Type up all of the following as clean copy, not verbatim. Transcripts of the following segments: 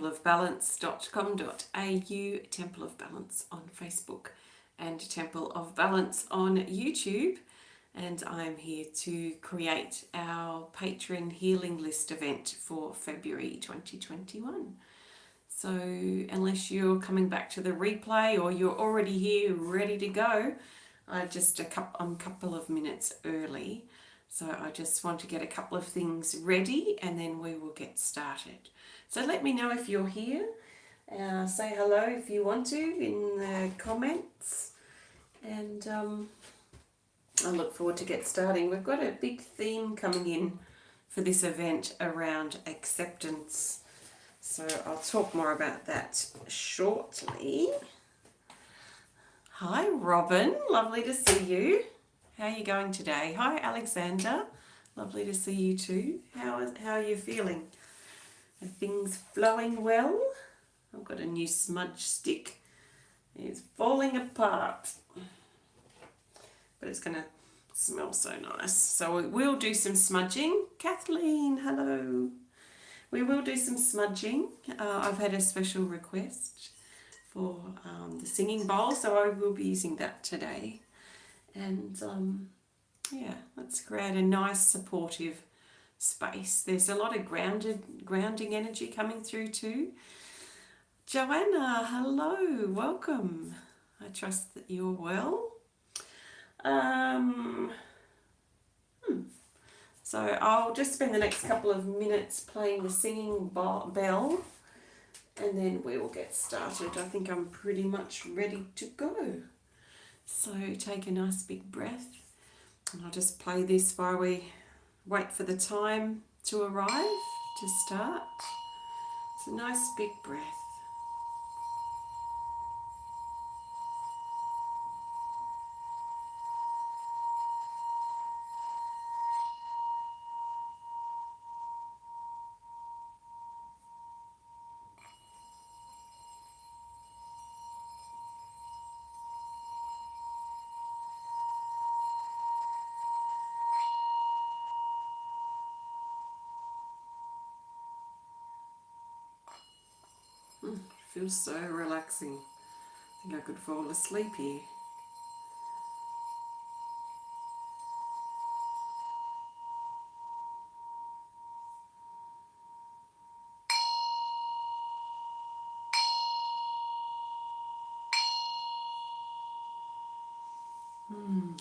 templeofbalance.com.au, Temple of Balance on Facebook, and Temple of Balance on YouTube. And I'm here to create our Patreon healing list event for February 2021. So unless you're coming back to the replay or you're already here ready to go, I'm a couple of minutes early. So I just want to get a couple of things ready and then we will get started. So let me know if you're here. Say hello if you want to in the comments. And I look forward to get starting. We've got a big theme coming in for this event around acceptance. So I'll talk more about that shortly. Hi Robin, lovely to see you. How are you going today? Hi Alexander, lovely to see you too. How are you feeling? Are things flowing well? I've got a new smudge stick. It's falling apart, but it's going to smell so nice. So we will do some smudging. Kathleen, hello. We will do some smudging. I've had a special request for the singing bowl, so I will be using that today. And yeah, let's create a nice supportive space. There's a lot of grounding energy coming through too. Joanna, hello, welcome. I trust that you're well. So I'll just spend the next couple of minutes playing the singing bell and then we will get started. I think I'm pretty much ready to go. So take a nice big breath and I'll just play this while we wait for the time to arrive to start. It's a nice big breath. Feels so relaxing. I think I could fall asleep here.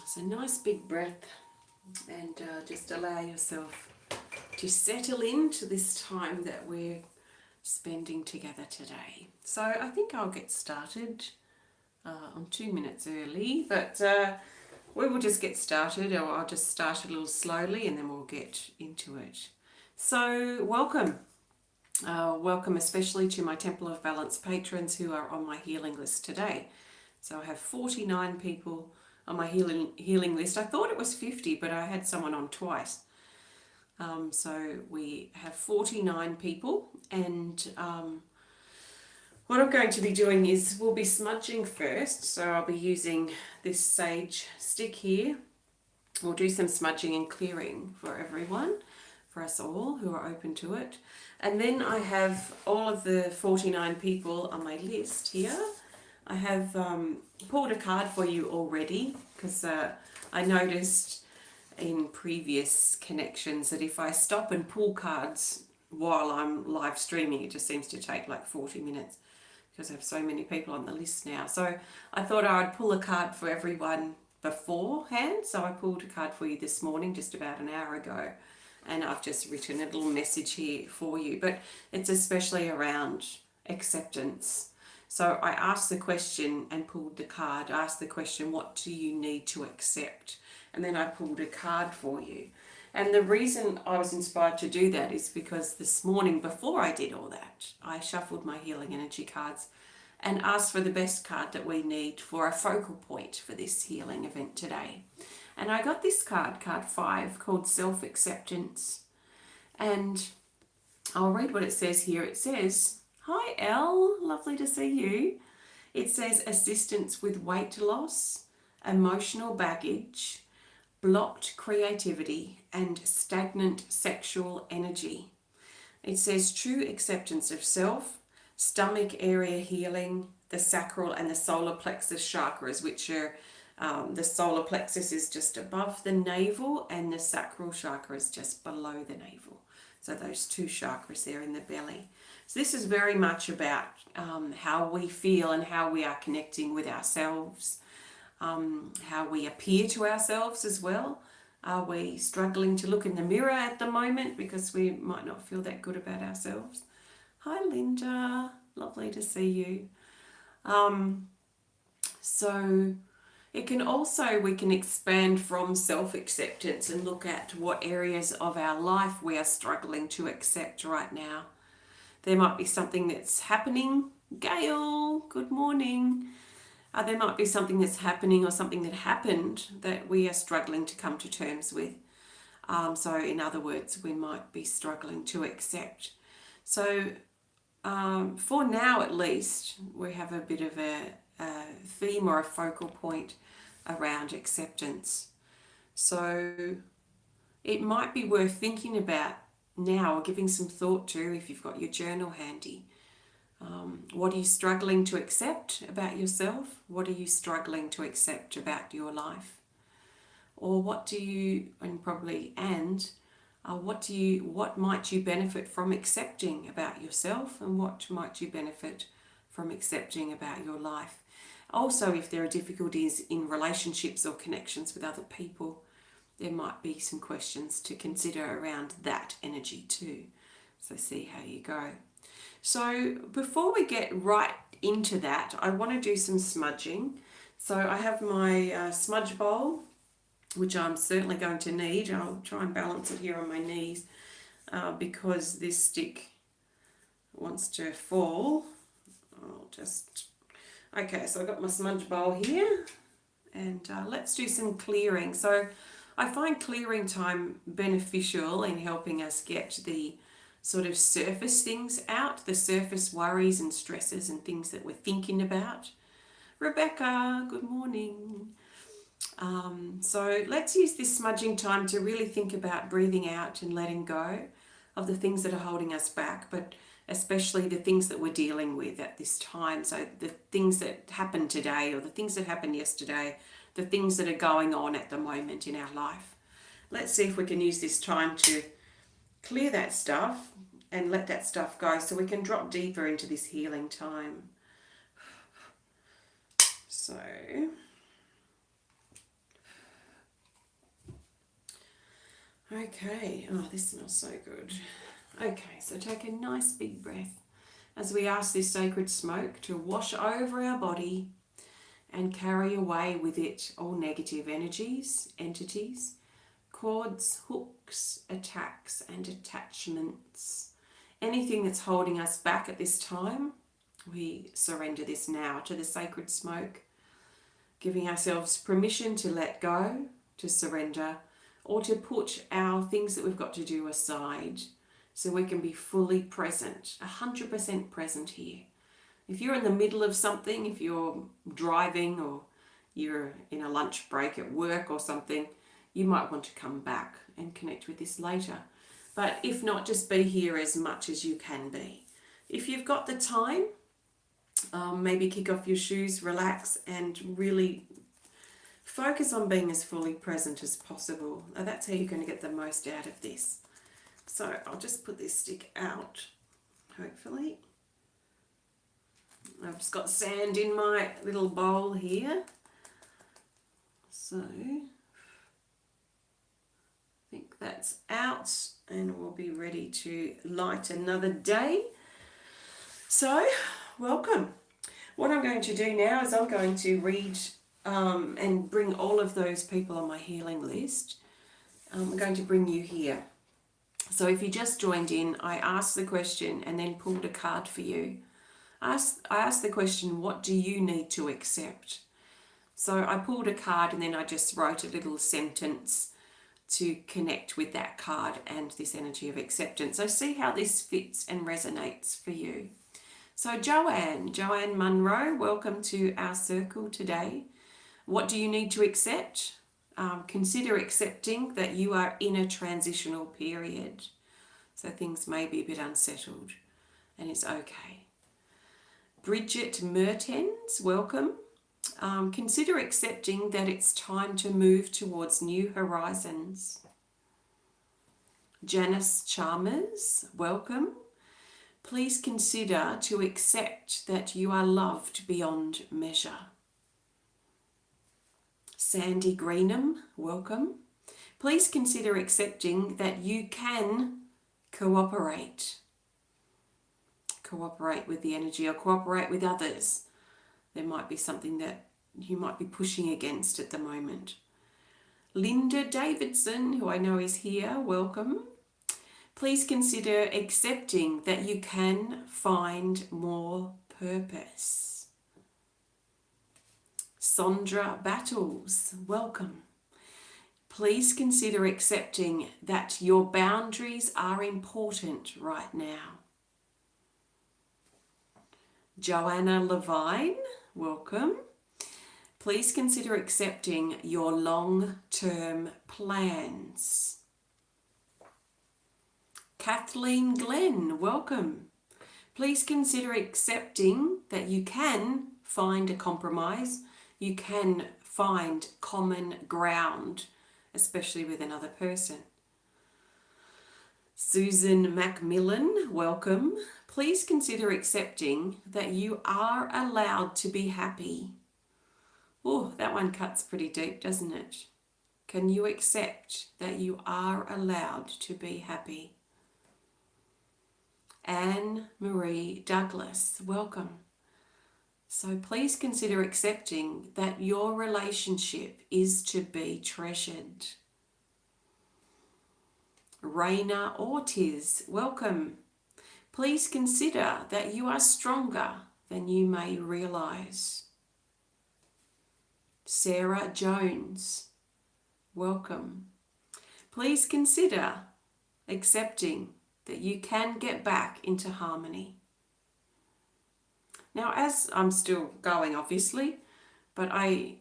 So nice big breath and just allow yourself to settle into this time that we're spending together today. So I think I'll get started. I'm 2 minutes early, but we will just get started, or I'll just start a little slowly and then we'll get into it. So welcome. Welcome especially to my Temple of Balance patrons who are on my healing list today. So I have 49 people on my healing list. I thought it was 50, but I had someone on twice. So we have 49 people, and what I'm going to be doing is we'll be smudging first. So I'll be using this sage stick here. We'll do some smudging and clearing for everyone, for us all who are open to it. And then I have all of the 49 people on my list here. I have pulled a card for you already because I noticed in previous connections that if I stop and pull cards while I'm live streaming, it just seems to take like 40 minutes because I have so many people on the list now. So I thought I'd pull a card for everyone beforehand. So I pulled a card for you this morning, just about an hour ago, and I've just written a little message here for you. But it's especially around acceptance. So I asked the question and pulled the card. I asked the question, what do you need to accept? And then I pulled a card for you. And the reason I was inspired to do that is because this morning, before I did all that, I shuffled my healing energy cards and asked for the best card that we need for a focal point for this healing event today. And I got this card, card 5, called Self-Acceptance. And I'll read what it says here. It says, hi Elle, lovely to see you. It says assistance with weight loss, emotional baggage, blocked creativity and stagnant sexual energy. It says true acceptance of self stomach area healing, the sacral and the solar plexus chakras, which are the solar plexus is just above the navel and the sacral chakra is just below the navel. So those two chakras there in the belly. So this is very much about how we feel and how we are connecting with ourselves, how we appear to ourselves as well. Are we struggling to look in the mirror at the moment because we might not feel that good about ourselves? Hi Linda, lovely to see you. So it can also, we can expand from self-acceptance and look at what areas of our life we are struggling to accept right now. There might be something that's happening. Gail, good morning. There might be something that's happening or something that happened that we are struggling to come to terms with. So in other words, we might be struggling to accept. So for now at least, we have a bit of a theme or a focal point around acceptance. So it might be worth thinking about now or giving some thought to, if you've got your journal handy. What are you struggling to accept about yourself? What are you struggling to accept about your life? Or what do you, and probably, what might you benefit from accepting about yourself, and what might you benefit from accepting about your life? Also, if there are difficulties in relationships or connections with other people, there might be some questions to consider around that energy too. So see how you go. So before we get right into that, I want to do some smudging. So I have my smudge bowl, which I'm certainly going to need. I'll try and balance it here on my knees because this stick wants to fall. Okay, so I've got my smudge bowl here, and let's do some clearing. So I find clearing time beneficial in helping us get the sort of surface things out, the surface worries and stresses and things that we're thinking about. Rebecca, good morning. So let's use this smudging time to really think about breathing out and letting go of the things that are holding us back, but especially the things that we're dealing with at this time. So the things that happened today or the things that happened yesterday, the things that are going on at the moment in our life. Let's see if we can use this time to clear that stuff and let that stuff go so we can drop deeper into this healing time. So okay, oh, this smells so good. Okay, so take a nice big breath as we ask this sacred smoke to wash over our body and carry away with it all negative energies, entities, cords, hooks, attacks and attachments. Anything that's holding us back at this time, we surrender this now to the sacred smoke, giving ourselves permission to let go, to surrender, or to put our things that we've got to do aside so we can be fully present, 100% present here. If you're in the middle of something, if you're driving or you're in a lunch break at work or something, you might want to come back and connect with this later. But if not, just be here as much as you can be. If you've got the time, maybe kick off your shoes, relax, and really focus on being as fully present as possible. Now, that's how you're going to get the most out of this. So I'll just put this stick out, hopefully. I've just got sand in my little bowl here. So I think that's out and we'll be ready to light another day. So welcome. What I'm going to do now is I'm going to read and bring all of those people on my healing list. I'm going to bring you here. So if you just joined in, I asked the question and then pulled a card for you. I asked the question, what do you need to accept? So I pulled a card and then I just wrote a little sentence to connect with that card and this energy of acceptance. So see how this fits and resonates for you. So Joanne Monroe, welcome to our circle today. What do you need to accept? Consider accepting that you are in a transitional period. So things may be a bit unsettled and it's okay. Bridget Mehrtens, welcome. Consider accepting that it's time to move towards new horizons. Janice Chalmers, welcome. Please consider to accept that you are loved beyond measure. Sandi Greenham, welcome. Please consider accepting that you can cooperate. Cooperate with the energy or cooperate with others. There might be something that you might be pushing against at the moment. Linda Davidson, who I know is here, welcome. Please consider accepting that you can find more purpose. Sondra Battles, welcome. Please consider accepting that your boundaries are important right now. Joanna Levine, welcome. Please consider accepting your long-term plans. Kathleen Glen, welcome. Please consider accepting that you can find a compromise. You can find common ground, especially with another person. Susan Macmillan, welcome. Please consider accepting that you are allowed to be happy. Oh, that one cuts pretty deep, doesn't it? Can you accept that you are allowed to be happy? Anne Marie Douglas, welcome. So please consider accepting that your relationship is to be treasured. Rayna Ortiz, welcome. Please consider that you are stronger than you may realize. Sarah Jones, welcome. Please consider accepting that you can get back into harmony. Now, as I'm still going, obviously, but I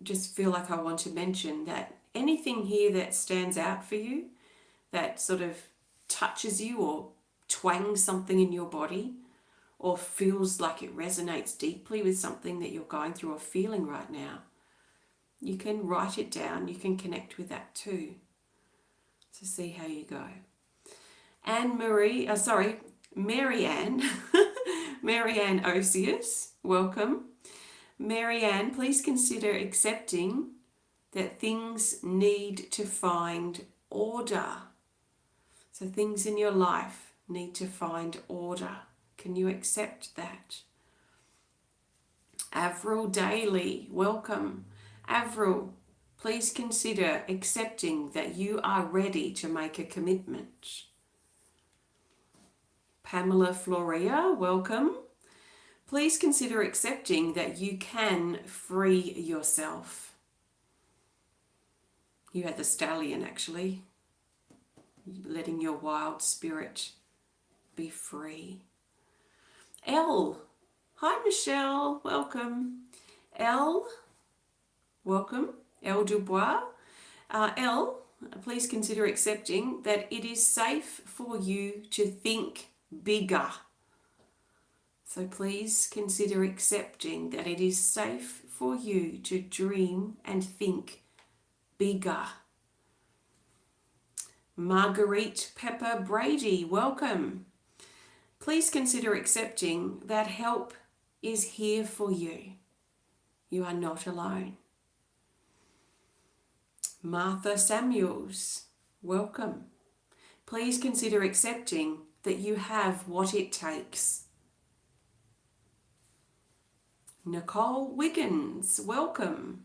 just feel like I want to mention that anything here that stands out for you, that sort of touches you or twangs something in your body, or feels like it resonates deeply with something that you're going through or feeling right now, you can write it down. You can connect with that too. So see how you go. Marianne Marianne Osias, welcome. Marianne, please consider accepting that things need to find order. So things in your life need to find order. Can you accept that? Avril Daly, welcome. Avril, please consider accepting that you are ready to make a commitment. Pamela Florea, welcome. Please consider accepting that you can free yourself. You had the stallion, actually. Letting your wild spirit be free. Elle, hi Michelle, welcome. Elle, welcome. Elle Dubois. Elle, please consider accepting that it is safe for you to think bigger. So please consider accepting that it is safe for you to dream and think bigger. Marguerite Pepper Brady, welcome. Please consider accepting that help is here for you. You are not alone. Martha Samuels, welcome. Please consider accepting that you have what it takes. Nicole Wiggins, welcome.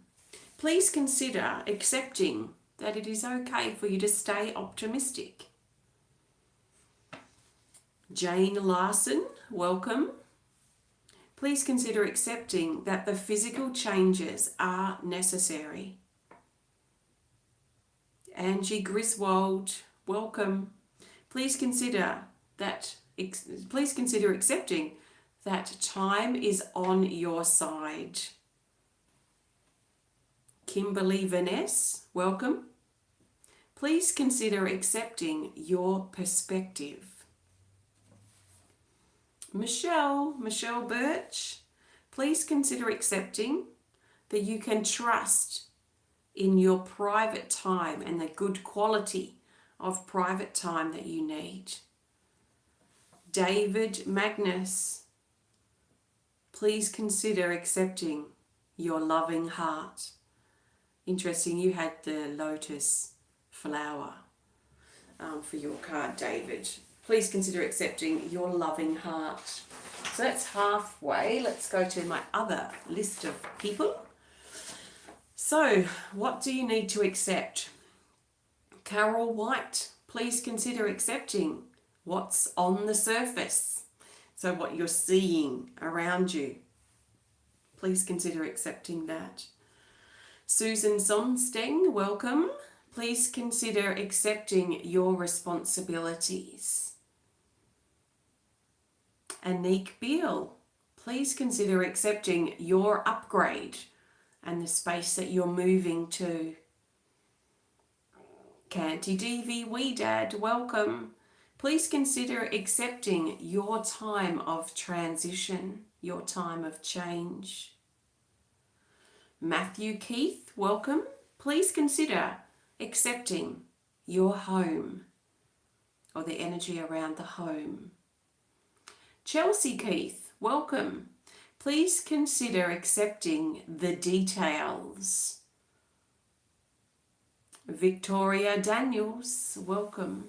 Please consider accepting that it is okay for you to stay optimistic. Jane Larson, welcome. Please consider accepting that the physical changes are necessary. Angie Griswold, welcome. Please consider accepting that time is on your side. Kimberly Vaness, welcome. Please consider accepting your perspective. Michelle Birch, please consider accepting that you can trust in your private time and the good quality of private time that you need. David Magnus, please consider accepting your loving heart. Interesting, you had the lotus flower for your card, David. Please consider accepting your loving heart. So that's halfway. Let's go to my other list of people. So, what do you need to accept? Carol White, please consider accepting what's on the surface. So what you're seeing around you. Please consider accepting that. Susan Sonsteng, welcome. Please consider accepting your responsibilities. Annick Beal, please consider accepting your upgrade and the space that you're moving to. Kanti Devi Wedad, welcome. Please consider accepting your time of transition, your time of change. Matthew Keith, welcome. Please consider accepting your home or the energy around the home. Chelsea Keith, welcome. Please consider accepting the details. Viktoria Daniels, welcome.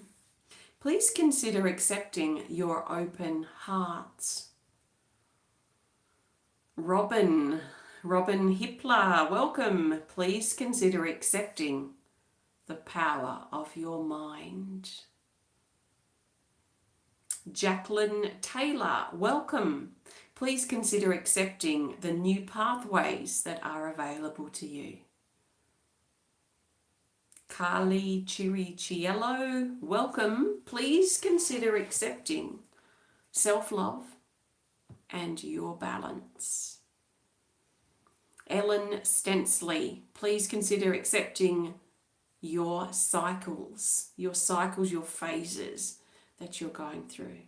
Please consider accepting your open heart. Robin Hippler, welcome. Please consider accepting the power of your mind. Jacqueline Taylor, welcome. Please consider accepting the new pathways that are available to you. Carlee Chirichiello, welcome. Please consider accepting self-love and your balance. Ellen Stenslie, please consider accepting your cycles, your phases that you're going through.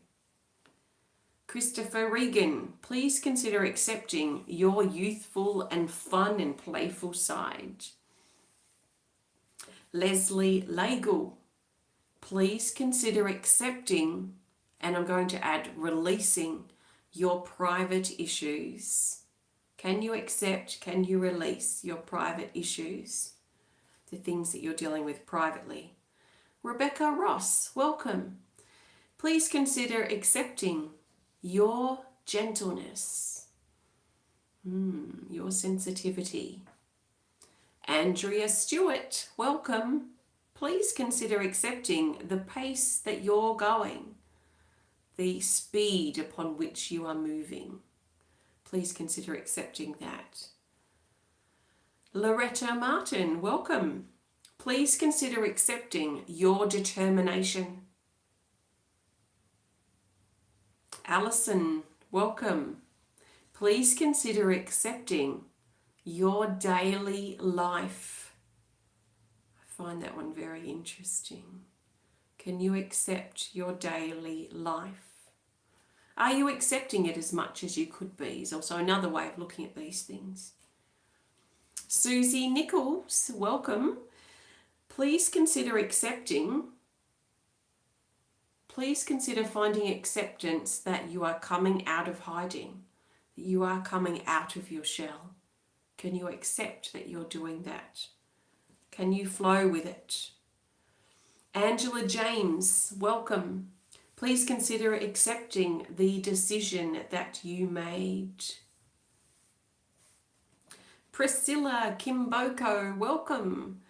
Christopher Regan, please consider accepting your youthful and fun and playful side. Leslie Laagel, please consider accepting, and I'm going to add releasing, your private issues. Can you accept, can you release your private issues? The things that you're dealing with privately. Rebecca Ross, welcome. Please consider accepting your gentleness, your sensitivity. Andrea Stuart, welcome. Please consider accepting the pace that you're going, the speed upon which you are moving. Please consider accepting that. Loretta Martin, welcome. Please consider accepting your determination. Alison, welcome. Please consider accepting your daily life. I find that one very interesting. Can you accept your daily life? Are you accepting it as much as you could be? Is also another way of looking at these things. Suzie Nicholls, welcome. Please consider accepting. Please consider finding acceptance that you are coming out of hiding, that you are coming out of your shell. Can you accept that you're doing that? Can you flow with it? Angela James, welcome. Please consider accepting the decision that you made. Priscilla Kimboko, welcome.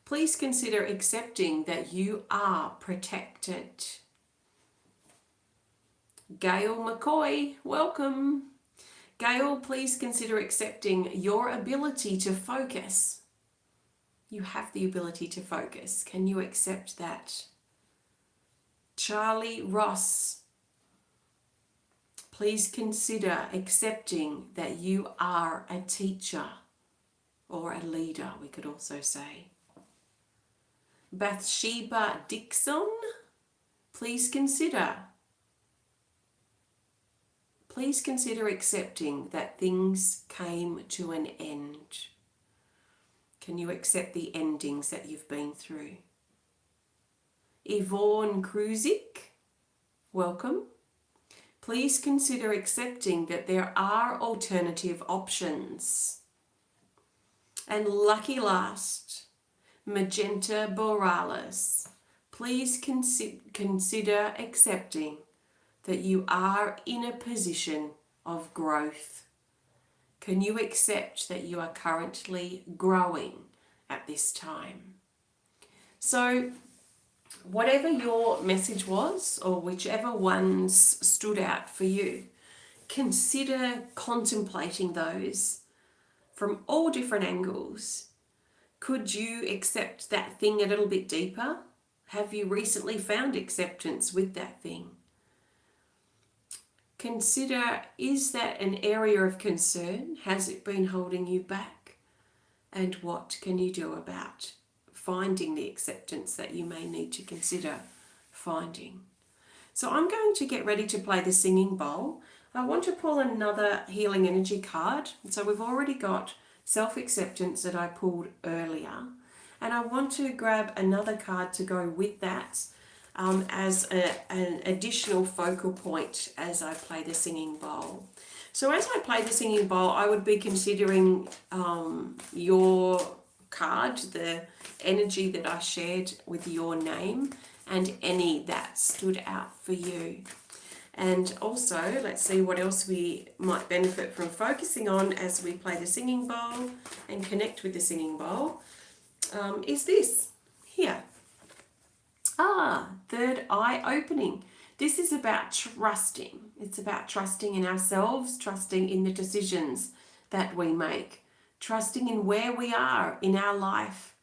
Please consider accepting that you are protected. Gayle McCoy, welcome. Gayle, please consider accepting your ability to focus. You have the ability to focus. Can you accept that? Charley Ross, please consider accepting that you are a teacher or a leader, we could also say. Bathsheba Dixon, please consider please consider accepting that things came to an end. Can you accept the endings that you've been through? Yvonne Kruzich, welcome. Please consider accepting that there are alternative options. And lucky last, Magenta Borealis, please consider accepting that you are in a position of growth. Can you accept that you are currently growing at this time? So, whatever your message was, or whichever ones stood out for you, consider contemplating those from all different angles. Could you accept that thing a little bit deeper? Have you recently found acceptance with that thing? Consider, is that an area of concern? Has it been holding you back? And what can you do about finding the acceptance that you may need to consider finding? So I'm going to get ready to play the singing bowl. I want to pull another healing energy card. So we've already got self-acceptance that I pulled earlier. And I want to grab another card to go with that as an additional focal point as I play the singing bowl. So as I play the singing bowl, I would be considering your card, the energy that I shared with your name, and any that stood out for you. And also, let's see what else we might benefit from focusing on as we play the singing bowl and connect with the singing bowl, is this here. Third eye opening. This is about trusting. It's about trusting in ourselves, trusting in the decisions that we make, trusting in where we are in our life,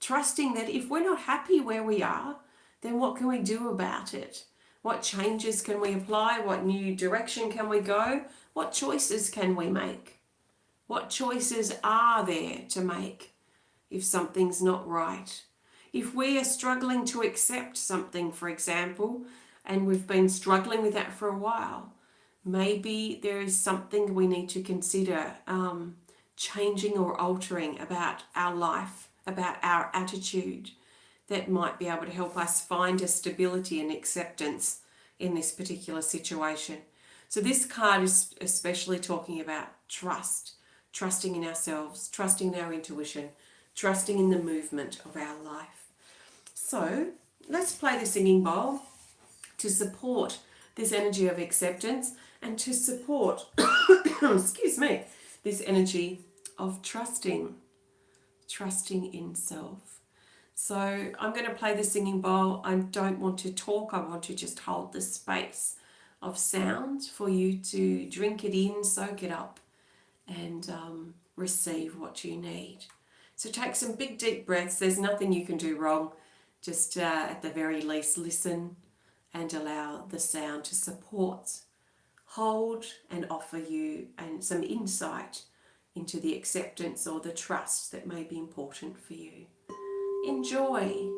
trusting that if we're not happy where we are, then what can we do about it? What changes can we apply? What new direction can we go? What choices can we make? What choices are there to make if something's not right? If we are struggling to accept something, for example, and we've been struggling with that for a while, maybe there is something we need to consider changing or altering about our life, about our attitude, that might be able to help us find a stability and acceptance in this particular situation. So this card is especially talking about trust, trusting in ourselves, trusting in our intuition, trusting in the movement of our life. So let's play the singing bowl to support this energy of acceptance and to support, excuse me, this energy of trusting in self. So I'm going to play the singing bowl. I don't want to talk. I want to just hold the space of sound for you to drink it in, soak it up, and receive what you need. So take some big deep breaths. There's nothing you can do wrong. Just at the very least listen and allow the sound to support, hold and offer you and some insight into the acceptance or the trust that may be important for you. Enjoy.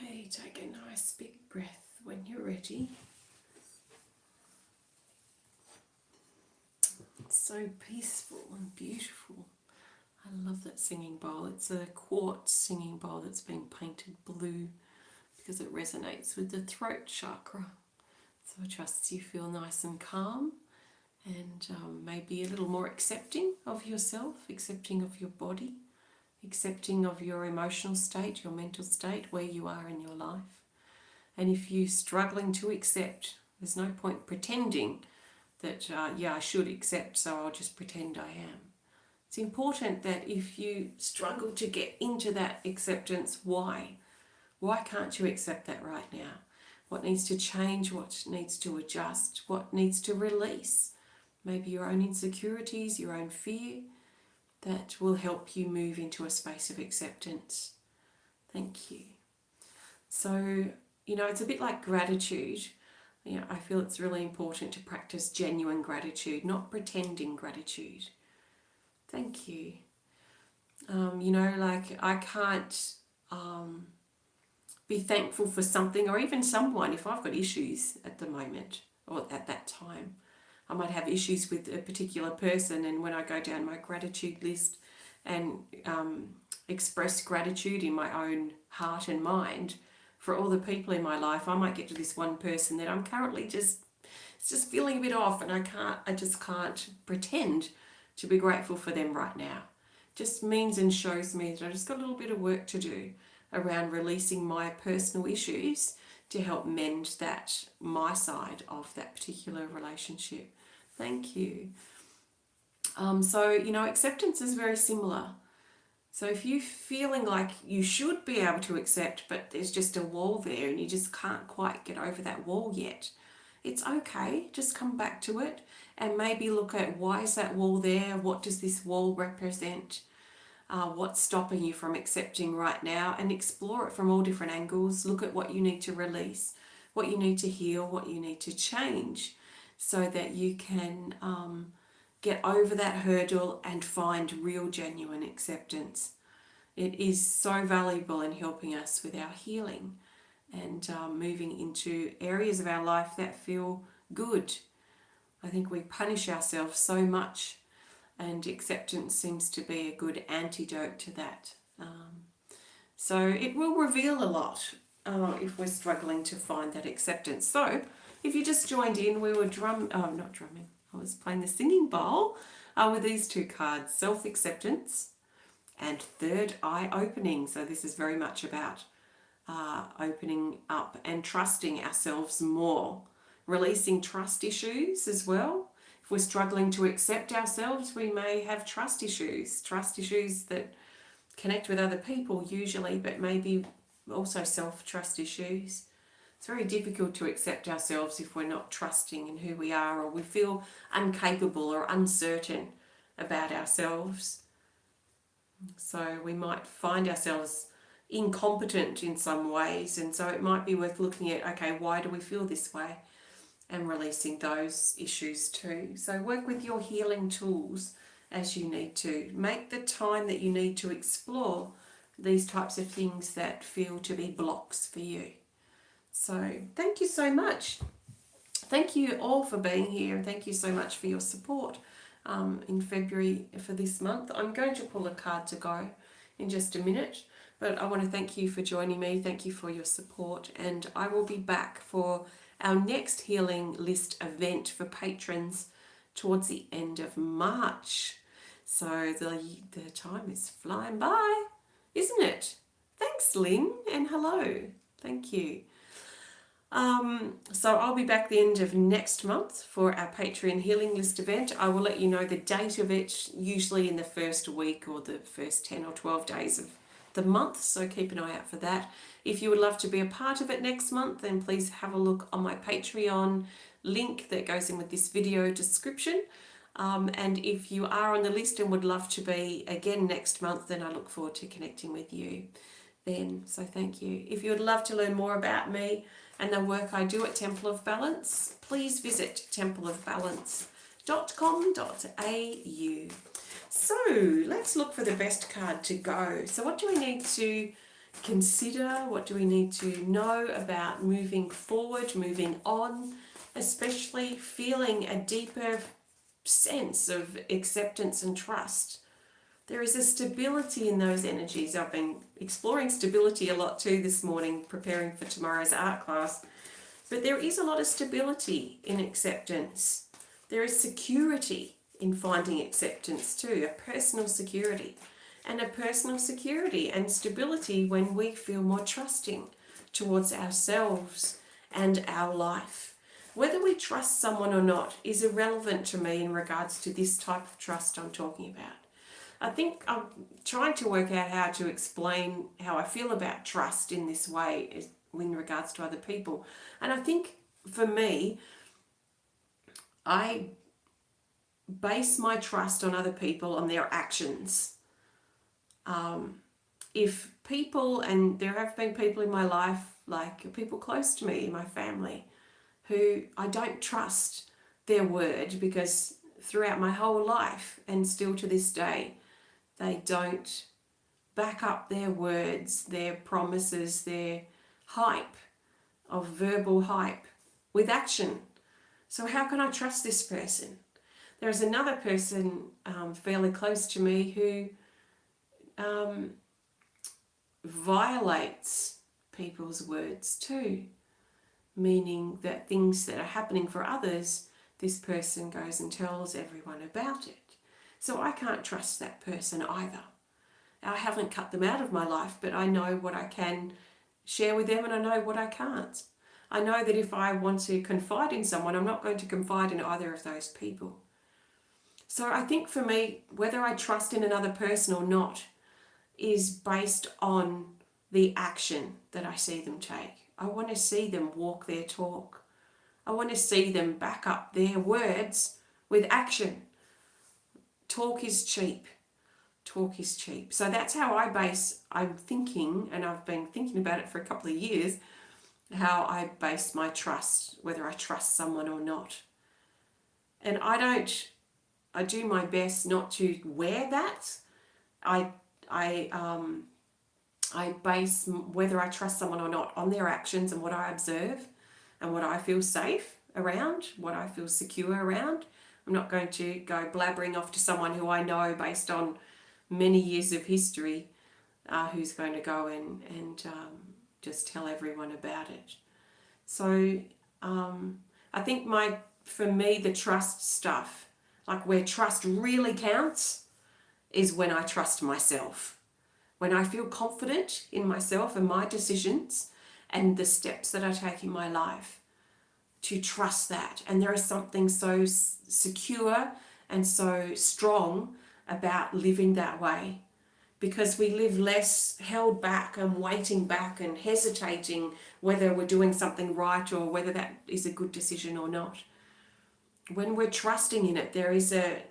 Okay, take a nice big breath when you're ready. It's so peaceful and beautiful. I love that singing bowl. It's a quartz singing bowl that's been painted blue because it resonates with the throat chakra. So I trust you feel nice and calm and maybe a little more accepting of yourself, accepting of your body, accepting of your emotional state, your mental state, where you are in your life. And if you're struggling to accept, there's no point pretending that, yeah, I should accept, so I'll just pretend I am. It's important that if you struggle to get into that acceptance, why? Why can't you accept that right now? What needs to change? What needs to adjust? What needs to release? Maybe your own insecurities, your own fear, that will help you move into a space of acceptance. Thank you. So, it's a bit like gratitude. I feel it's really important to practice genuine gratitude, not pretending gratitude. Thank you. I can't be thankful for something or even someone if I've got issues at the moment or at that time. I might have issues with a particular person, and when I go down my gratitude list and express gratitude in my own heart and mind for all the people in my life, I might get to this one person that I'm currently just feeling a bit off, and I just can't pretend to be grateful for them right now. Just means and shows me that I just got a little bit of work to do around releasing my personal issues to help mend that, my side of that particular relationship. Thank you. Acceptance is very similar. So if you're feeling like you should be able to accept, but there's just a wall there and you just can't quite get over that wall yet, it's okay. Just come back to it and maybe look at, why is that wall there? What does this wall represent? What's stopping you from accepting right now, and explore it from all different angles. Look at what you need to release, what you need to heal, what you need to change, so that you can get over that hurdle and find real, genuine acceptance. It is so valuable in helping us with our healing and moving into areas of our life that feel good. I think we punish ourselves so much, and acceptance seems to be a good antidote to that. So it will reveal a lot if we're struggling to find that acceptance. So if you just joined in, we were not drumming, I was playing the singing bowl with these two cards, self-acceptance and third eye opening. So this is very much about opening up and trusting ourselves more, releasing trust issues as well. If we're struggling to accept ourselves, we may have trust issues that connect with other people usually, but maybe also self-trust issues. It's very difficult to accept ourselves if we're not trusting in who we are, or we feel incapable or uncertain about ourselves. So we might find ourselves incompetent in some ways, and so it might be worth looking at, okay, why do we feel this way? And releasing those issues too. So work with your healing tools as you need to. Make the time that you need to explore these types of things that feel to be blocks for you. So thank you so much. Thank you all for being here, and thank you so much for your support in February for this month. I'm going to pull a card to go in just a minute, but I want to thank you for joining me. Thank you for your support, and I will be back for our next healing list event for patrons towards the end of March. So the time is flying by, isn't it? Thanks, Lynn, and hello. Thank you. So I'll be back the end of next month for our Patreon healing list event. I will let you know the date of it, usually in the first week or the first 10 or 12 days of the month, so keep an eye out for that. If you would love to be a part of it next month, then please have a look on my Patreon link that goes in with this video description. And if you are on the list and would love to be again next month, then I look forward to connecting with you then. So thank you. If you would love to learn more about me and the work I do at Temple of Balance, please visit templeofbalance.com.au. So let's look for the best card to go. So what do we need to consider? What do we need to know about moving forward, moving on, especially feeling a deeper sense of acceptance and trust? There is a stability in those energies. I've been exploring stability a lot too this morning, preparing for tomorrow's art class. But there is a lot of stability in acceptance. There is security in finding acceptance too, a personal security. And a personal security and stability when we feel more trusting towards ourselves and our life. Whether we trust someone or not is irrelevant to me in regards to this type of trust I'm talking about. I think I'm trying to work out how to explain how I feel about trust in this way in regards to other people. And I think for me, I base my trust on other people, on their actions. If people, and there have been people in my life, like people close to me in my family, who I don't trust their word, because throughout my whole life and still to this day, they don't back up their words, their promises, their hype of verbal hype with action. So how can I trust this person? There's another person fairly close to me who violates people's words too, meaning that things that are happening for others, this person goes and tells everyone about it. So I can't trust that person either. I haven't cut them out of my life, but I know what I can share with them and I know what I can't. I know that if I want to confide in someone, I'm not going to confide in either of those people. So I think for me, whether I trust in another person or not is based on the action that I see them take. I want to see them walk their talk. I want to see them back up their words with action. Talk is cheap. Talk is cheap. So that's how I'm thinking, and I've been thinking about it for a couple of years, how I base my trust, whether I trust someone or not. And I do my best not to wear that. I base whether I trust someone or not on their actions and what I observe and what I feel safe around, what I feel secure around. I'm not going to go blabbering off to someone who I know based on many years of history, who's going to go and just tell everyone about it. So I think for me, the trust stuff, like where trust really counts, is when I trust myself. When I feel confident in myself and my decisions and the steps that I take in my life, to trust that. And there is something so secure and so strong about living that way, because we live less held back and waiting back and hesitating whether we're doing something right or whether that is a good decision or not. When we're trusting in it, there is a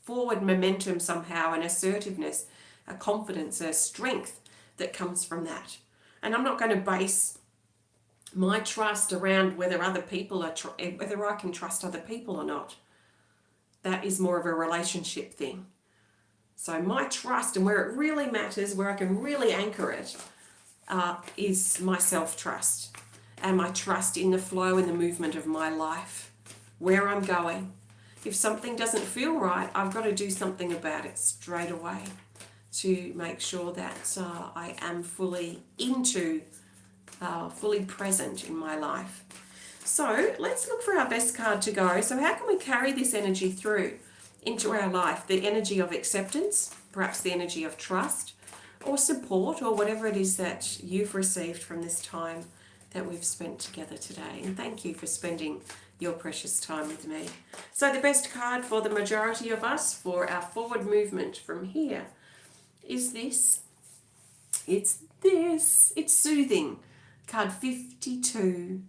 forward momentum somehow, an assertiveness, a confidence, a strength that comes from that. And I'm not going to base my trust around whether other people whether I can trust other people or not. That is more of a relationship thing. So my trust, and where it really matters, where I can really anchor it, is my self-trust and my trust in the flow and the movement of my life, where I'm going. If something doesn't feel right, I've got to do something about it straight away to make sure that I am fully present in my life. So let's look for our best card to go. So how can we carry this energy through into our life? The energy of acceptance, perhaps the energy of trust or support, or whatever it is that you've received from this time that we've spent together today. And thank you for spending your precious time with me. So the best card for the majority of us for our forward movement from here is this. It's this. It's soothing. Card 52.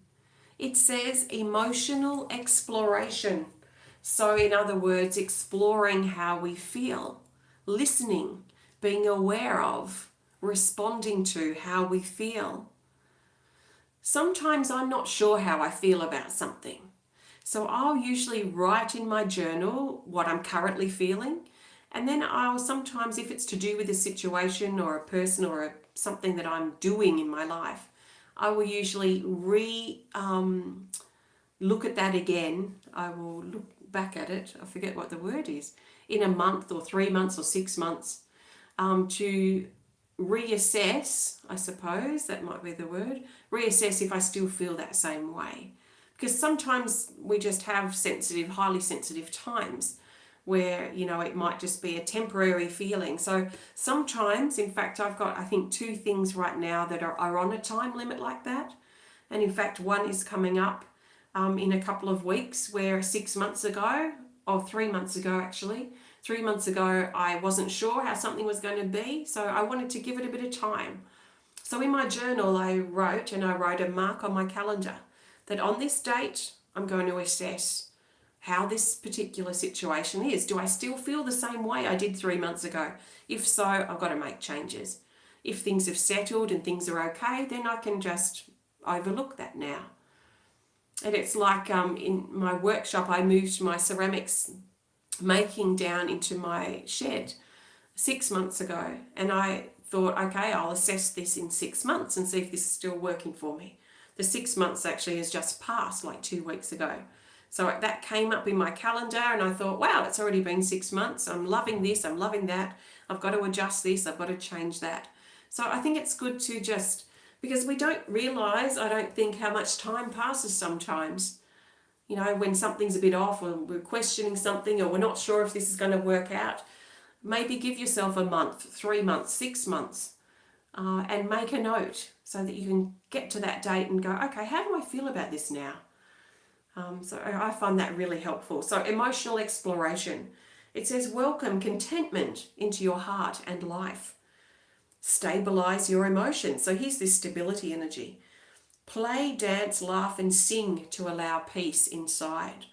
It says emotional exploration. So in other words, exploring how we feel, listening, being aware of, responding to how we feel. Sometimes I'm not sure how I feel about something. So I'll usually write in my journal what I'm currently feeling, And then I'll sometimes, if it's to do with a situation or a person or something that I'm doing in my life, I will usually look at that again. I will look back at it, I forget what the word is, in a month or 3 months or 6 months, to reassess, I suppose, that might be the word, reassess if I still feel that same way. Because sometimes we just have highly sensitive times where, you know, it might just be a temporary feeling. So sometimes, in fact, I've got, I think, 2 things right now that are on a time limit like that. And in fact, one is coming up in a couple of weeks, where 6 months ago, or 3 months ago actually, 3 months ago, I wasn't sure how something was going to be, so I wanted to give it a bit of time. So in my journal, I wrote a mark on my calendar that on this date, I'm going to assess how this particular situation is. Do I still feel the same way I did 3 months ago? If so, I've got to make changes. If things have settled and things are okay, then I can just overlook that now. And it's like in my workshop, I moved my ceramics making down into my shed 6 months ago. And I thought, okay, I'll assess this in 6 months and see if this is still working for me. The 6 months actually has just passed, like 2 weeks ago. So that came up in my calendar and I thought, wow, it's already been 6 months. I'm loving this, I'm loving that. I've got to adjust this, I've got to change that. So I think it's good to just, because we don't realise, I don't think, how much time passes sometimes. You know, when something's a bit off or we're questioning something or we're not sure if this is going to work out, maybe give yourself a month, 3 months, 6 months, and make a note so that you can get to that date and go, okay, how do I feel about this now? So I find that really helpful. So emotional exploration. It says, welcome contentment into your heart and life. Stabilize your emotions. So here's this stability energy. Play, dance, laugh and sing to allow peace inside.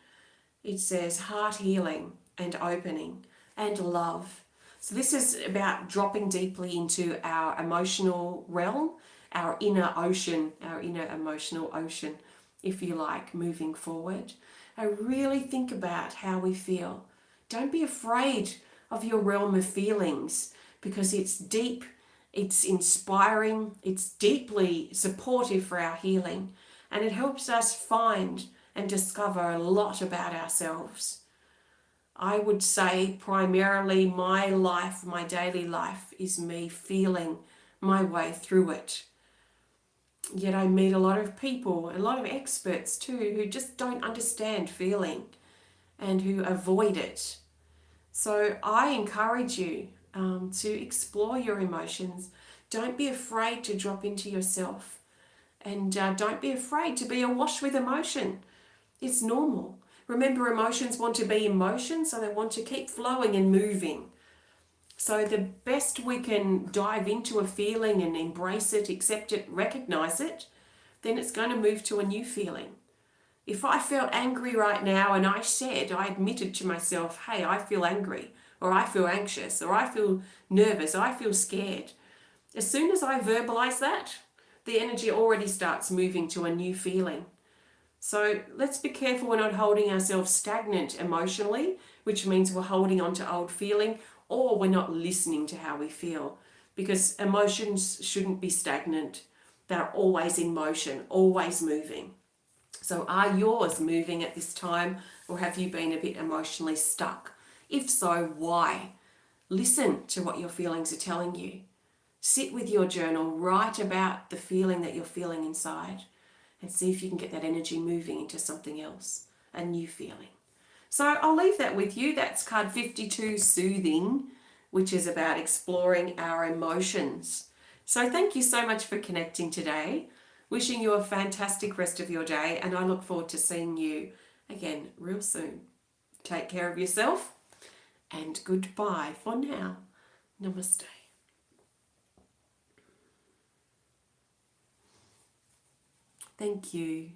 It says heart healing and opening and love. So this is about dropping deeply into our emotional realm, our inner ocean, our inner emotional ocean, if you like, moving forward. And really think about how we feel. Don't be afraid of your realm of feelings, because it's deep, it's inspiring, it's deeply supportive for our healing, and it helps us find and discover a lot about ourselves. I would say primarily my life, my daily life, is me feeling my way through it. Yet I meet a lot of people, a lot of experts too, who just don't understand feeling and who avoid it. So I encourage you to explore your emotions. Don't be afraid to drop into yourself, and don't be afraid to be awash with emotion. It's normal. Remember, emotions want to be in motion, so they want to keep flowing and moving. So the best we can dive into a feeling and embrace it, accept it, recognize it, then it's going to move to a new feeling. If I felt angry right now and I admitted to myself, hey, I feel angry, or I feel anxious, or I feel nervous, or I feel scared. As soon as I verbalize that, the energy already starts moving to a new feeling. So let's be careful we're not holding ourselves stagnant emotionally, which means we're holding on to old feeling, or we're not listening to how we feel, because emotions shouldn't be stagnant. They're always in motion, always moving. So are yours moving at this time, or have you been a bit emotionally stuck? If so, why? Listen to what your feelings are telling you. Sit with your journal, write about the feeling that you're feeling inside, and see if you can get that energy moving into something else, a new feeling. So I'll leave that with you. That's card 52, Soothing, which is about exploring our emotions. So thank you so much for connecting today. Wishing you a fantastic rest of your day, and I look forward to seeing you again real soon. Take care of yourself, and goodbye for now. Namaste. Thank you.